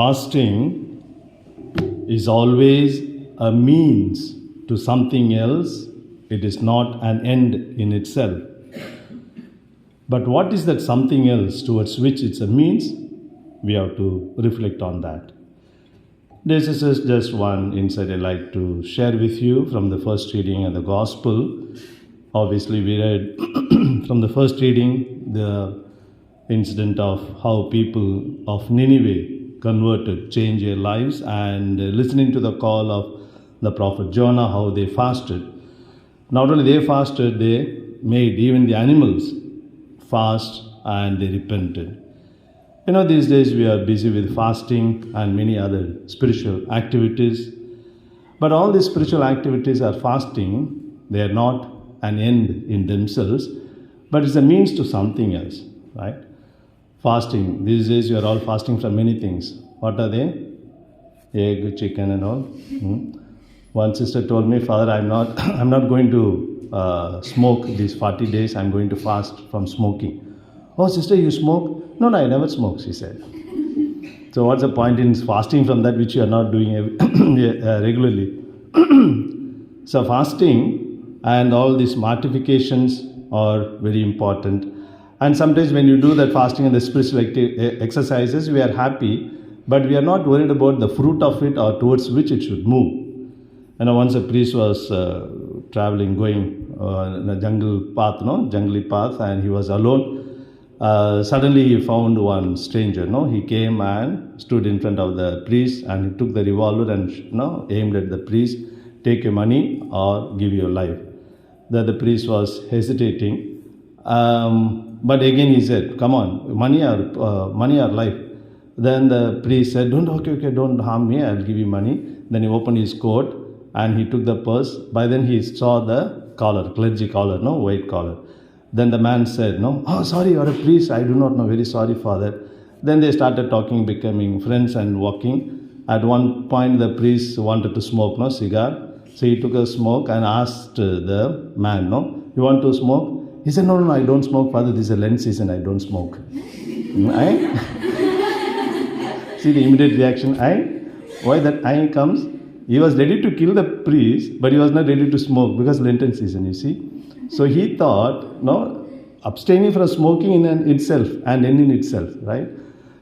fasting is always a means to something else. It is not an end in itself. But what is that something else towards which it's a means? We have to reflect on that. This is just one insight I'd like to share with you from the first reading of the Gospel. Obviously, we read from the first reading the incident of how people of Nineveh converted, changed their lives, and listening to the call of the prophet Jonah, how they fasted. Not only they fasted, they made even the animals fast and they repented. These days we are busy with fasting and many other spiritual activities. But all these spiritual activities are fasting. They are not an end in themselves, but it's a means to something else, right? Fasting. These days you are all fasting from many things. What are they? Egg, chicken and all. One sister told me, Father, I'm not going to smoke these 40 days. I'm going to fast from smoking. Oh, sister, you smoke? No, I never smoke, she said. So what's the point in fasting from that which you are not doing regularly? So fasting and all these mortifications are very important. And sometimes when you do that fasting and the spiritual exercises, we are happy, but we are not worried about the fruit of it or towards which it should move. Once a priest was traveling, going in a jungly path, and he was alone. Suddenly he found one stranger. He came and stood in front of the priest, and he took the revolver and aimed at the priest. Take your money or give your life. The priest was hesitating, but again he said, "Come on, money or life." Then the priest said, "Okay, don't harm me. I'll give you money." Then he opened his coat and he took the purse. By then he saw the collar, clergy collar, white collar. Then the man said, "Oh, sorry, you're a priest. I do not know. Very sorry for that." Then they started talking, becoming friends and walking. At one point, the priest wanted to smoke, cigar. So he took a smoke and asked the man, "You want to smoke?" He said, No, I don't smoke, Father. This is a Lent season. I don't smoke. See the immediate reaction, Why that comes? He was ready to kill the priest, but he was not ready to smoke because Lenten season, you see. So he thought, abstaining from smoking in itself and end in itself, right?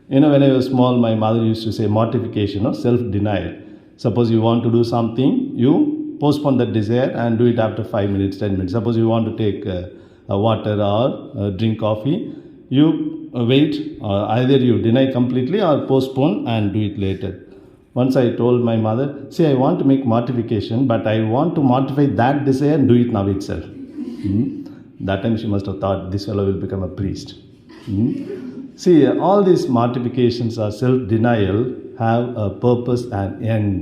When I was small, my mother used to say mortification, self-denial. Suppose you want to do something, you postpone that desire and do it after 5 minutes, 10 minutes. Suppose you want to take water or drink coffee, you wait, either you deny completely or postpone and do it later. Once I told my mother, see, I want to make mortification, but I want to mortify that desire and do it now itself. That time she must have thought this fellow will become a priest. See, all these mortifications or self-denial have a purpose and end,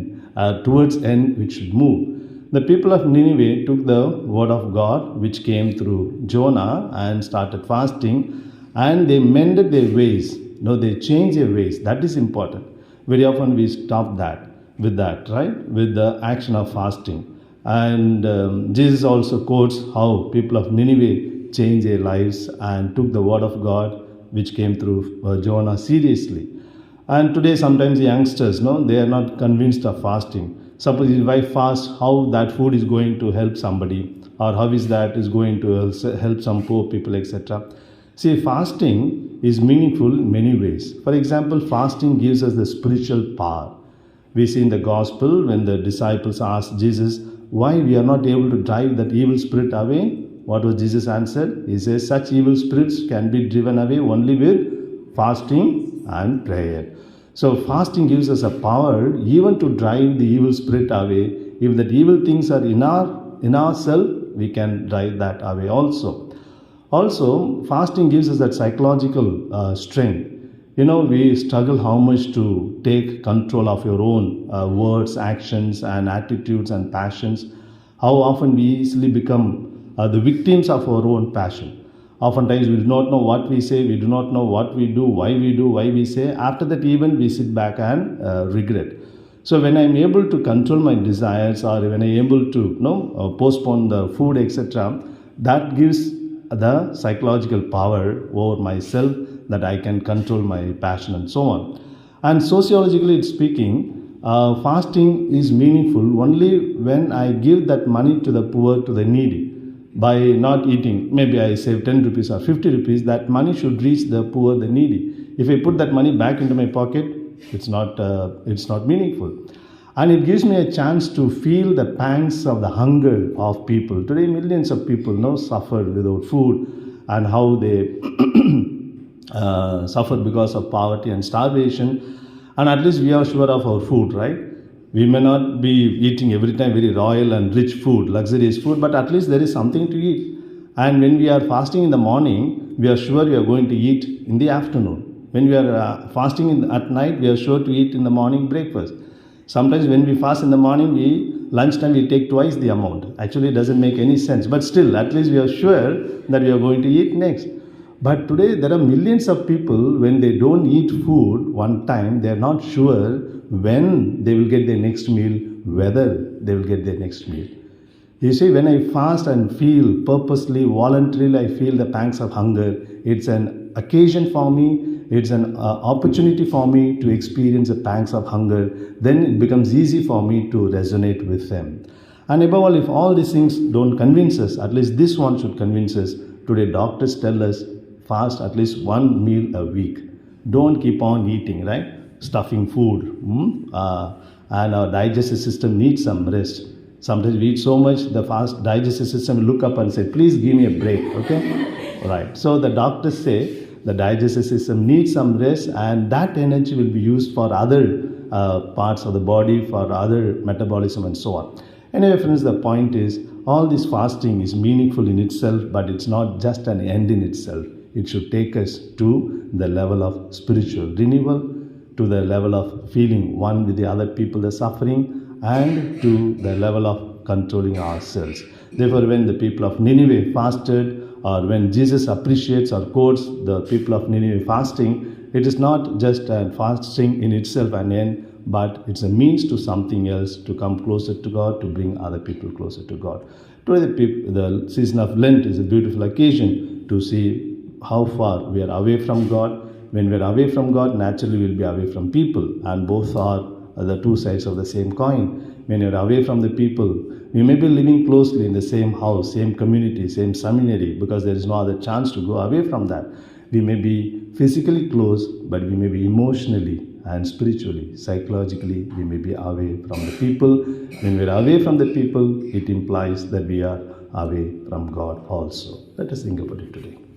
towards end which should move. The people of Nineveh took the word of God which came through Jonah and started fasting, and they mended their ways. They changed their ways. That is important. Very often we stop with that, right? With the action of fasting. And Jesus also quotes how people of Nineveh changed their lives and took the word of God which came through Jonah seriously. And today sometimes the youngsters, they are not convinced of fasting. Suppose if I fast, how that food is going to help somebody, or how is that is going to help some poor people, etc. See, fasting is meaningful in many ways. For example, fasting gives us the spiritual power. We see in the gospel when the disciples asked Jesus why we are not able to drive that evil spirit away. What was Jesus' answer? He says, such evil spirits can be driven away only with fasting and prayer. So fasting gives us a power even to drive the evil spirit away. If the evil things are in ourselves, we can drive that away also. Also, fasting gives us that psychological strength. We struggle how much to take control of your own words, actions, and attitudes and passions. How often we easily become the victims of our own passion. Oftentimes we do not know what we say, we do not know what we do, why we say. After that even we sit back and regret. So when I am able to control my desires, or when I am able to postpone the food, etc., that gives the psychological power over myself, that I can control my passion and so on. And sociologically speaking, fasting is meaningful only when I give that money to the poor, to the needy. By not eating, maybe I save 10 rupees or 50 rupees, that money should reach the poor, the needy. If I put that money back into my pocket, it's not meaningful. And it gives me a chance to feel the pangs of the hunger of people. Today, millions of people now suffer without food, and how they suffer because of poverty and starvation. And at least we are sure of our food, right? We may not be eating every time very royal and rich food, luxurious food, but at least there is something to eat. And when we are fasting in the morning, we are sure we are going to eat in the afternoon. When we are fasting at night, we are sure to eat in the morning breakfast. Sometimes when we fast in the morning, lunchtime we take twice the amount. Actually, it doesn't make any sense. But still, at least we are sure that we are going to eat next. But today, there are millions of people, when they don't eat food one time, they are not sure when they will get their next meal, whether they will get their next meal. You see, when I fast and feel purposely, voluntarily, I feel the pangs of hunger, it's an occasion for me, it's an opportunity for me to experience the pangs of hunger. Then it becomes easy for me to resonate with them. And above all, if all these things don't convince us, at least this one should convince us. Today, doctors tell us fast at least one meal a week. Don't keep on eating, right? Stuffing food. And our digestive system needs some rest. Sometimes we eat so much, the fast digestive system will look up and say, please give me a break, okay? Right. So the doctors say the digestive system needs some rest, and that energy will be used for other parts of the body, for other metabolism and so on. Anyway, friends, the point is, all this fasting is meaningful in itself, but it's not just an end in itself. It should take us to the level of spiritual renewal, to the level of feeling one with the other people, the suffering, and to the level of controlling ourselves. Therefore, when the people of Nineveh fasted, or when Jesus appreciates or quotes the people of Nineveh fasting, it is not just a fasting in itself an end, but it's a means to something else, to come closer to God, to bring other people closer to God. Today, the season of Lent is a beautiful occasion to see how far we are away from God. When we are away from God, naturally we will be away from people, and both are the two sides of the same coin. When you are away from the people, you may be living closely in the same house, same community, same seminary, because there is no other chance to go away from that. We may be physically close, but we may be emotionally and spiritually, psychologically, we may be away from the people. When we are away from the people, it implies that we are away from God also. Let us think about it today.